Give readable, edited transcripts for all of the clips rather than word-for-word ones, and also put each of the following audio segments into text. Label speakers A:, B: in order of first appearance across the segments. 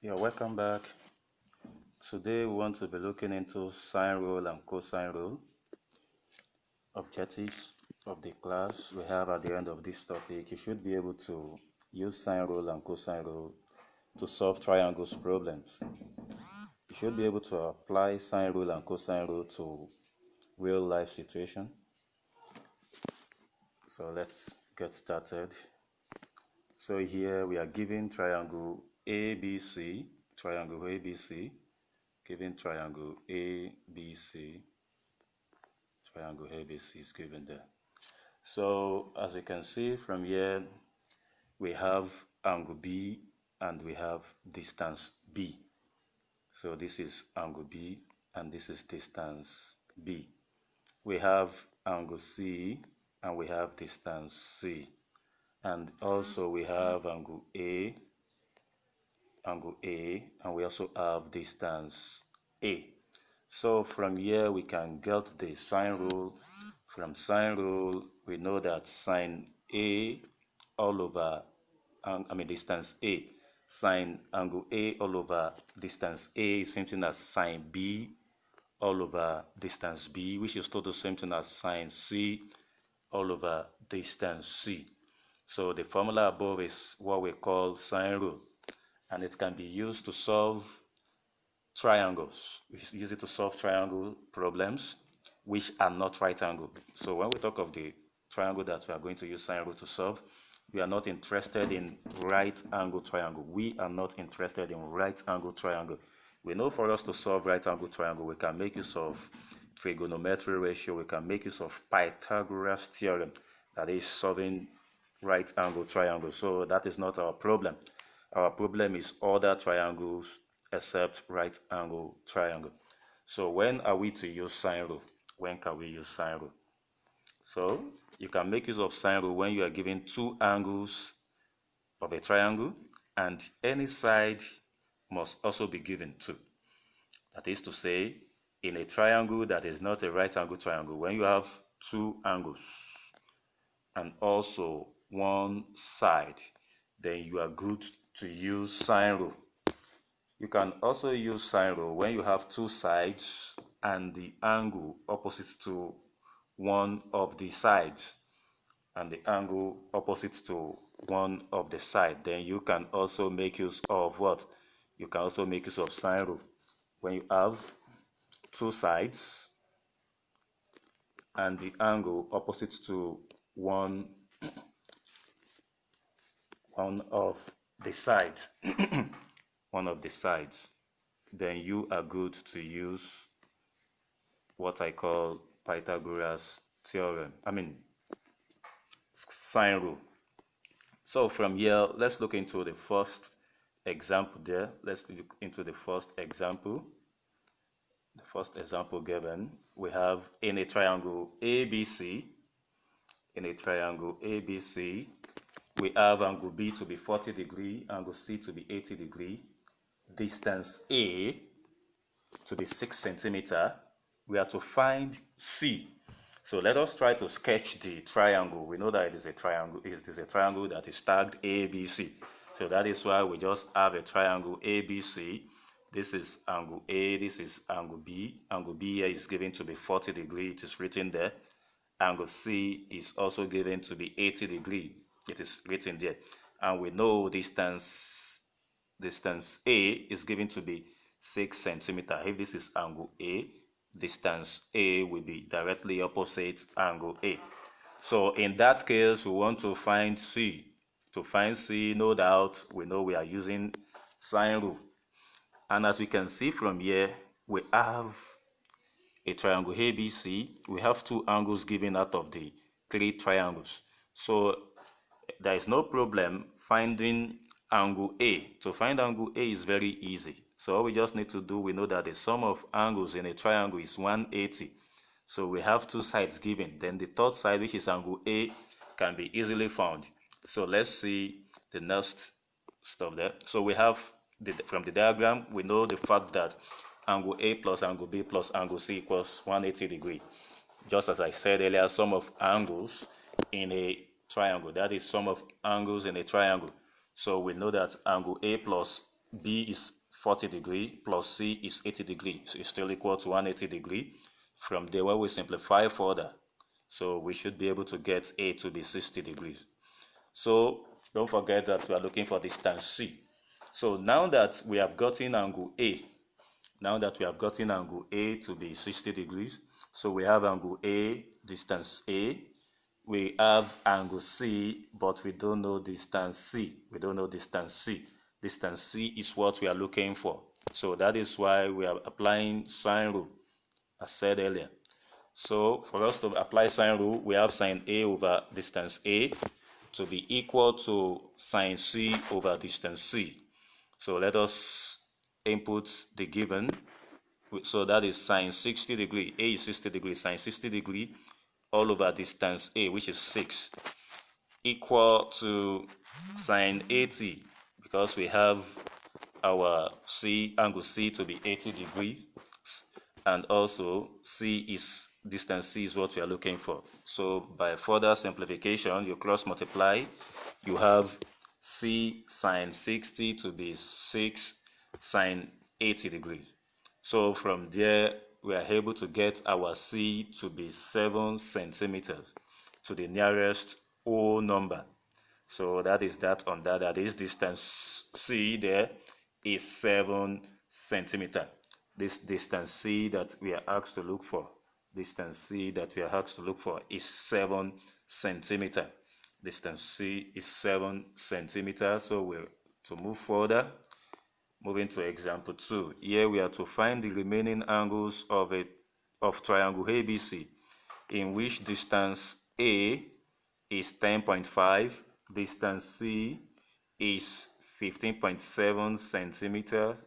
A: Yeah, welcome back. Today we want to be looking into sine rule and cosine rule. Objectives of the class we have at the end of this topic. You should be able to use sine rule and cosine rule to solve triangles problems. You should be able to apply sine rule and cosine rule to real life situation. So let's get started. So here we are given triangle ABC, given triangle ABC is given there. So as you can see from here, we have angle B and we have distance B. So this is angle B and this is distance B. We have angle C and we have distance C. And also we have angle A, and we also have distance A. So from here we can get the sine rule. From sine rule we know that sine A all over distance A, sine angle A all over distance A is same thing as sine B all over distance B, which is total same thing as sine C all over distance C. So the formula above is what we call sine rule, and it can be used to solve triangles. We use it to solve triangle problems which are not right angle. So when we talk of the triangle that we are going to use sine rule to solve, we are not interested in right angle triangle. We are not interested in right angle triangle. We know for us to solve right angle triangle, we can make use of trigonometry ratio, we can make use of Pythagoras theorem, that is solving right angle triangle. So that is not our problem. Our problem is other triangles except right angle triangle. So when are we to use sine rule? When can we use sine rule? So you can make use of sine rule when you are given two angles of a triangle and any side must also be given too. That is to say, in a triangle that is not a right angle triangle, when you have two angles and also one side, then you are good to use sine rule. You can also use sine rule when you have two sides and the angle opposite to one of the sides and the angle opposite to one of the side. Then you can also make use of what? You can also make use of sine rule when you have two sides and the angle opposite to one of the sides. One of the sides, then you are good to use what I call Pythagoras theorem. Sine rule. So from here, let's look into the first example there. Let's look into the first example. The first example given, we have in a triangle ABC, we have angle B to be 40 degree, angle C to be 80 degree, distance A to be 6 centimeter. We are to find C. So let us try to sketch the triangle. We know that it is a triangle. It is a triangle that is tagged ABC. So that is why we just have a triangle ABC. This is angle A, this is angle B. Angle B here is given to be 40 degree. It is written there. Angle C is also given to be 80 degree. It is written there. And we know distance A is given to be 6 centimeter. If this is angle A, distance A will be directly opposite angle A. So in that case, we want to find C. To find C, no doubt, we know we are using sine rule. And as we can see from here, we have a triangle ABC. We have two angles given out of the three triangles. So there is no problem finding angle A. To find angle A is very easy. So all we just need to do, we know that the sum of angles in a triangle is 180. So we have two sides given. Then the third side, which is angle A, can be easily found. So let's see the next stuff there. So we have, from the diagram, we know the fact that angle A plus angle B plus angle C equals 180 degree. Just as I said earlier, sum of angles in a triangle, that is sum of angles in a triangle. So we know that angle A plus B is 40 degree plus C is 80 degree. So it's still equal to 180 degree. From there, when we simplify further, so we should be able to get A to be 60 degrees. So don't forget that we are looking for distance C. So now that we have gotten angle A, to be 60 degrees, so we have angle A, distance A, we have angle C, but we don't know distance C. Distance C is what we are looking for. So that is why we are applying sine rule, as said earlier. So for us to apply sine rule, we have sine A over distance A to be equal to sine C over distance C. So let us input the given. So that is sine 60 degree. A is 60 degree, sine 60 degree all over distance A, which is 6, equal to sine 80, because we have our angle C to be 80 degrees, and also distance C is what we are looking for. So by further simplification, you cross multiply, you have C sine 60 to be 6 sine 80 degrees. So from there, we are able to get our C to be 7 centimeters to the nearest whole number. So that is that on that. That is distance C there is 7 centimeter. This distance C that we are asked to look for, is 7 centimeter. Distance C is 7 centimeters. So we're to move further. Moving to example 2. Here we are to find the remaining angles of triangle ABC, in which distance A is 10.5, distance C is 15.7 centimeters,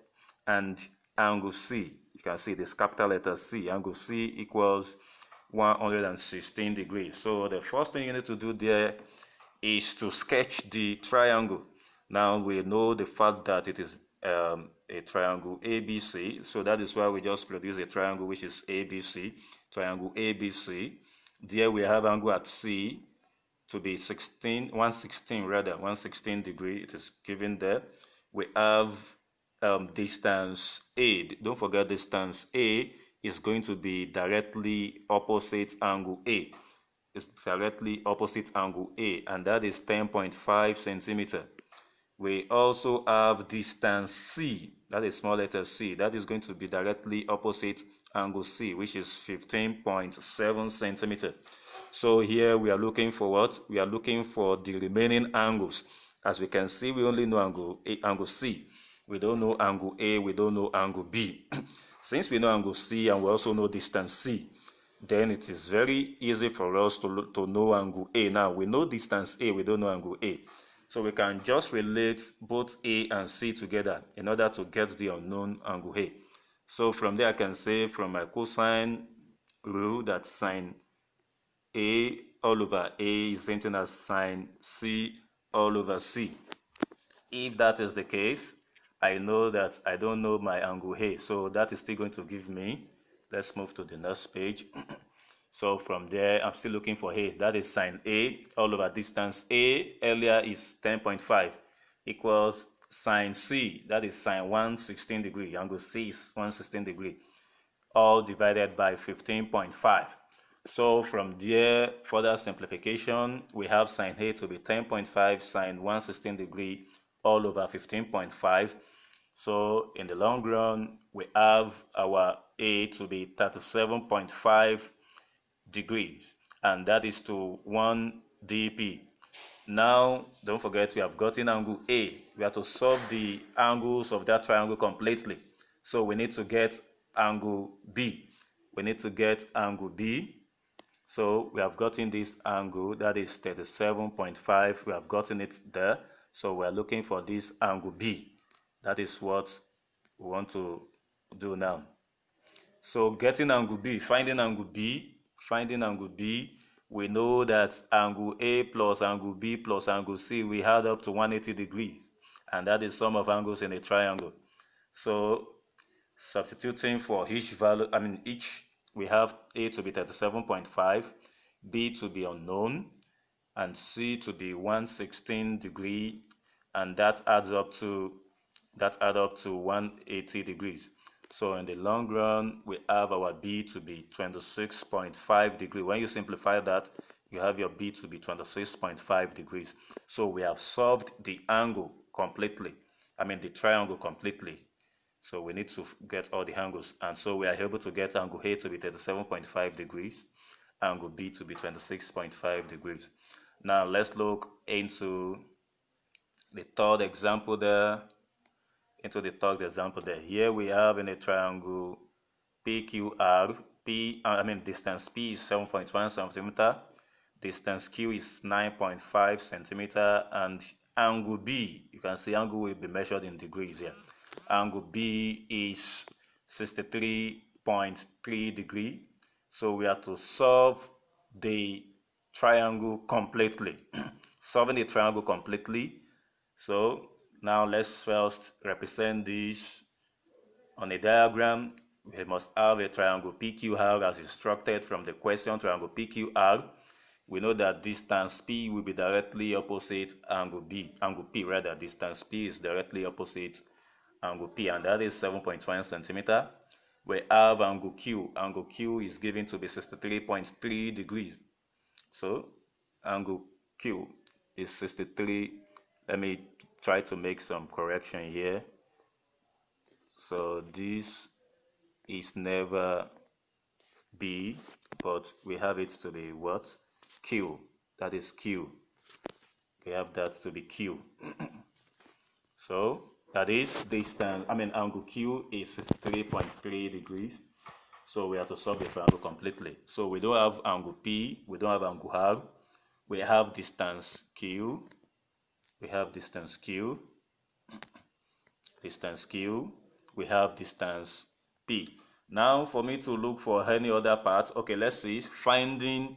A: and angle C, you can see this capital letter C, angle C equals 116 degrees. So the first thing you need to do there is to sketch the triangle. Now we know the fact that it is a triangle ABC, so that is why we just produce a triangle which is ABC, triangle ABC. There we have angle at C to be 116 degree. It is given there. We have distance A. Don't forget distance A is going to be directly opposite angle A. It's directly opposite angle A, and that is 10.5 centimeter. We also have distance C, that is small letter C, that is going to be directly opposite angle C, which is 15.7 centimeter. So here we are looking for what? We are looking for the remaining angles. As we can see, we only know angle C. We don't know angle A, we don't know angle B. Since we know angle C and we also know distance C, then it is very easy for us to know angle A. Now, we know distance A, we don't know angle A. So we can just relate both A and C together in order to get the unknown angle A. So from there, I can say from my cosine rule that sine A all over A is same thing as sine C all over C. If that is the case, I know that I don't know my angle A, so that is still going to give me, let's move to the next page. So from there, I'm still looking for A. That is sine A all over distance A, earlier is 10.5, equals sine C, that is sine 116 degree. Angle C is 116 degree, all divided by 15.5. So from there, further simplification, we have sine A to be 10.5 sine 116 degree all over 15.5. So in the long run, we have our A to be 37.5 degrees, and that is to 1 dp. Now, don't forget we have gotten angle A. We have to solve the angles of that triangle completely. So we need to get angle B. So we have gotten this angle, that is 37.5. We have gotten it there. So we are looking for this angle B. That is what we want to do now. So getting angle B, finding angle B, we know that angle A plus angle B plus angle C, we add up to 180 degrees. And that is sum of angles in a triangle. So substituting for each value, we have A to be 37.5, B to be unknown, and C to be 116 degree, and that adds up to that add up to 180 degrees. So in the long run, we have our B to be 26.5 degrees. When you simplify that, you have your B to be 26.5 degrees. So we have solved the angle completely. I mean the triangle completely. So we need to get all the angles. And so we are able to get angle A to be 37.5 degrees, angle B to be 26.5 degrees. Now let's look into the third example there. Here we have in a triangle PQR, distance P is 7.1 centimeter, distance Q is 9.5 centimeter, and angle B, you can see angle will be measured in degrees here. Angle B is 63.3 degree. So we have to solve the triangle completely. Solving the triangle completely. So now let's first represent this on a diagram. We must have a triangle PQR as instructed from the question. Triangle PQR, we know that distance P will be directly opposite angle P rather. Distance P is directly opposite angle P, and that is 7.1 centimeter. We have angle Q. Angle Q is given to be 63.3 degrees. So angle Q is 63. Let me try to make some correction here. So this is never B, but we have it to be what? Q. That is Q. We have that to be Q. So that is distance, angle Q is 63.3 degrees. So we have to solve the triangle completely. So we don't have angle P, we don't have angle R. We have distance Q. We have distance Q. Distance Q. We have distance P. Now for me to look for any other part, okay, let's see, finding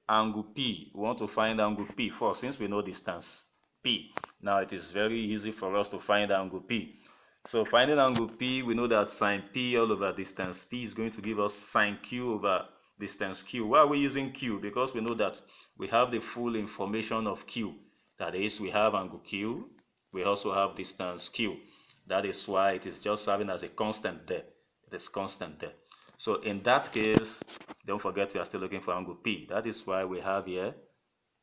A: angle P. We want to find angle P first since we know distance P. Now it is very easy for us to find angle P. So finding angle P, we know that sine P all over distance P is going to give us sine Q over distance Q. Why are we using Q? Because we know that we have the full information of Q. That is, we have angle Q, we also have distance Q. That is why it is just serving as a constant there. It is constant there. So in that case, don't forget we are still looking for angle P. That is why we have here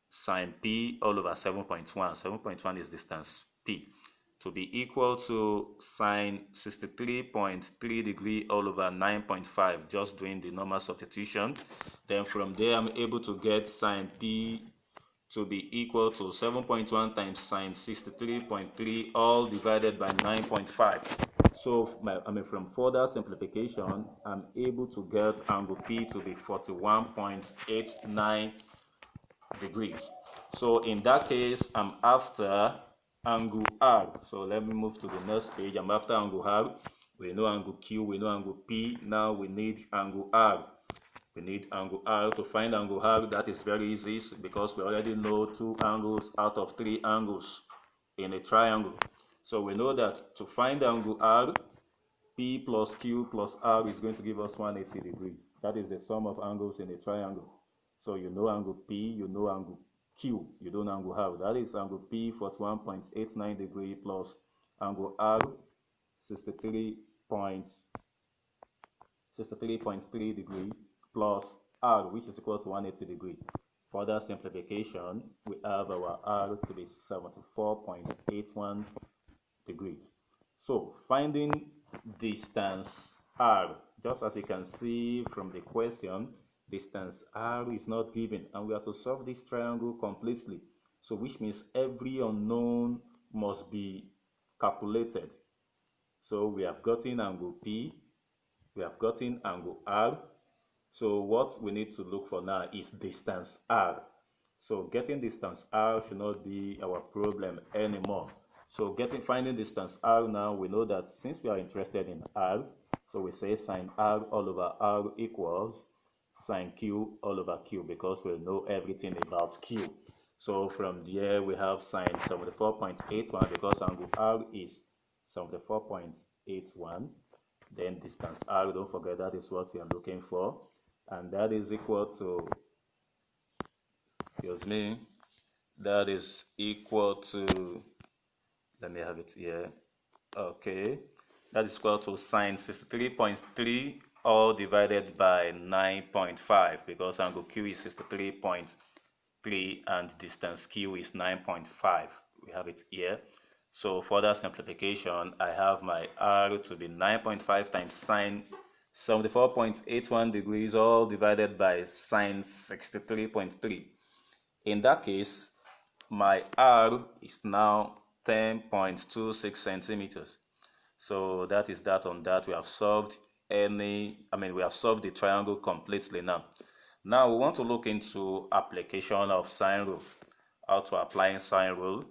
A: sine P all over 7.1. 7.1 is distance P to be equal to sine 63.3 degree all over 9.5, just doing the normal substitution. Then from there, I'm able to get sine P to be equal to 7.1 times sine 63.3 all divided by 9.5. So from further simplification, I'm able to get angle P to be 41.89 degrees. So in that case, I'm after angle R. So let me move to the next page. I'm after angle R. We know angle Q, we know angle P. Now we need angle R. We need angle R. To find angle R, that is very easy because we already know 2 angles out of 3 angles in a triangle. So we know that to find angle R, P plus Q plus R is going to give us 180 degrees. That is the sum of angles in a triangle. So you know angle P, you know angle Q, you don't know angle R. That is angle P 41.89 degree plus angle R 63.3 degree plus R, which is equal to 180 degree. Further simplification, we have our R to be 74.81 degrees. So finding distance R, just as you can see from the question, distance R is not given, and we have to solve this triangle completely. So which means every unknown must be calculated. So we have gotten angle P, we have gotten angle R. So what we need to look for now is distance R. So getting distance R should not be our problem anymore. So finding distance R now, we know that since we are interested in R, so we say sine R all over R equals sine Q all over Q because we know everything about Q. So from there we have sine 74.81 because angle R is 74.81. Then distance R, don't forget that is what we are looking for. And that is equal to, that is equal to, let me have it here. Okay, that is equal to sine 63.3 all divided by 9.5 because angle Q is 63.3 and distance Q is 9.5. We have it here. So for that simplification, I have my R to be 9.5 times sine 74.81 degrees all divided by sine 63.3. In that case, my R is now 10.26 centimeters. So that is that on that. We have solved we have solved the triangle completely now. Now we want to look into application of sine rule, how to apply sine rule.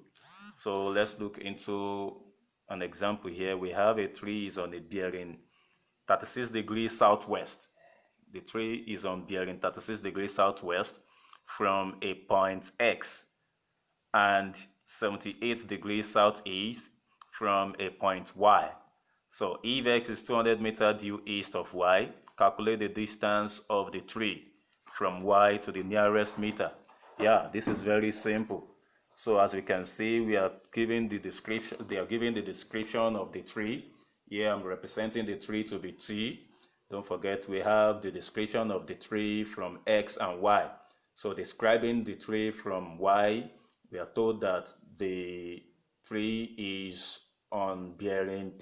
A: So let's look into an example here. We have a tree is on a bearing 36 degrees southwest. The tree is on bearing 36 degrees southwest from a point X and 78 degrees southeast from a point Y. So if X is 200 meters due east of Y, calculate the distance of the tree from Y to the nearest meter. Yeah, this is very simple. So as we can see, we are giving the description, they are giving the description of the tree. Here I'm representing the tree to be T. Don't forget we have the description of the tree from X and Y. So describing the tree from Y, we are told that the tree is on bearing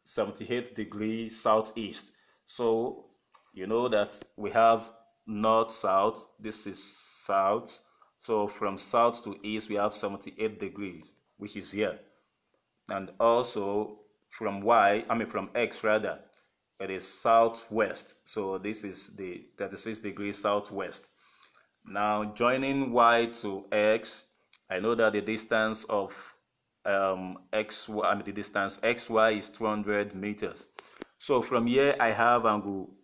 A: 78 degrees southeast. So you know that we have north south, this is south. So from south to east we have 78 degrees, which is here. And also from from X rather, it is southwest. So this is the 36 degrees southwest. Now joining Y to X, I know that the distance of the distance XY is 200 meters. So from here I have angle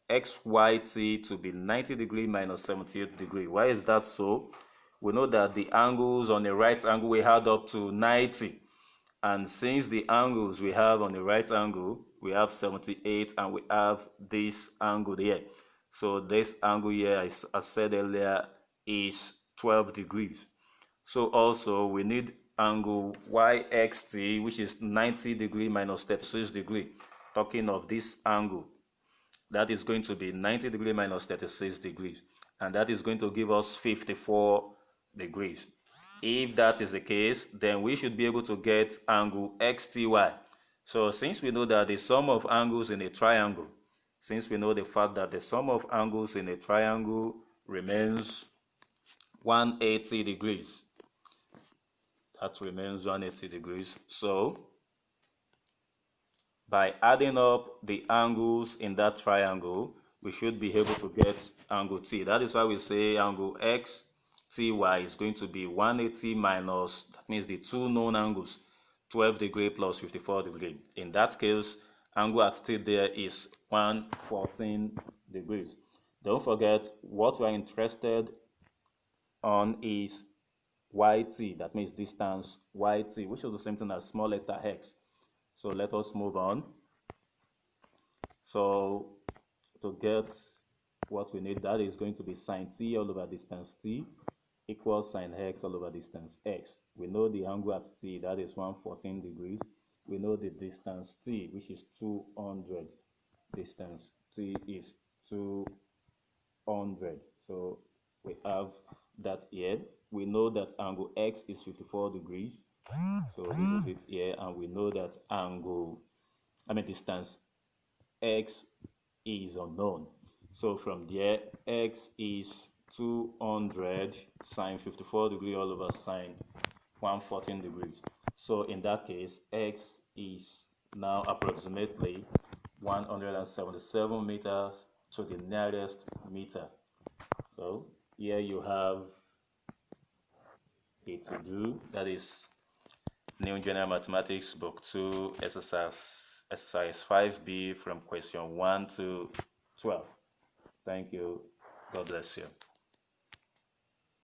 A: XYT to be 90 degree minus 78 degree. Why is that so? We know that the angles on the right angle we add up to 90. And since the angles we have on the right angle, we have 78 and we have this angle here. So this angle here, as I said earlier, is 12 degrees. So also we need angle YXT, which is 90 degree minus 36 degree. Talking of this angle, that is going to be 90 degree minus 36 degrees. And that is going to give us 54 degrees. If that is the case, then we should be able to get angle XTY. So since we know that the sum of angles in a triangle, since we know the fact that the sum of angles in a triangle remains 180 degrees, that remains 180 degrees. So by adding up the angles in that triangle, we should be able to get angle T. That is why we say angle XTY is going to be 180 minus, that means the two known angles, 12 degree plus 54 degree. In that case, angle at T there is 114 degrees. Don't forget, what we are interested on is YT, that means distance YT, which is the same thing as small letter x. So let us move on. So to get what we need, that is going to be sine t all over distance t equals sine x all over distance x. We know the angle at t, that is 114 degrees. We know the distance t, which is 200. Distance t is 200. So we have that here. We know that angle x is 54 degrees. So this is it here, and we know that distance x is unknown. So from there, x is 200 sine 54 degree all over sine 114 degrees. So in that case, x is now approximately 177 meters to the nearest meter. So here you have it to do. That is New General Mathematics Book 2 exercise 5B from question 1 to 12. Thank you. God bless you.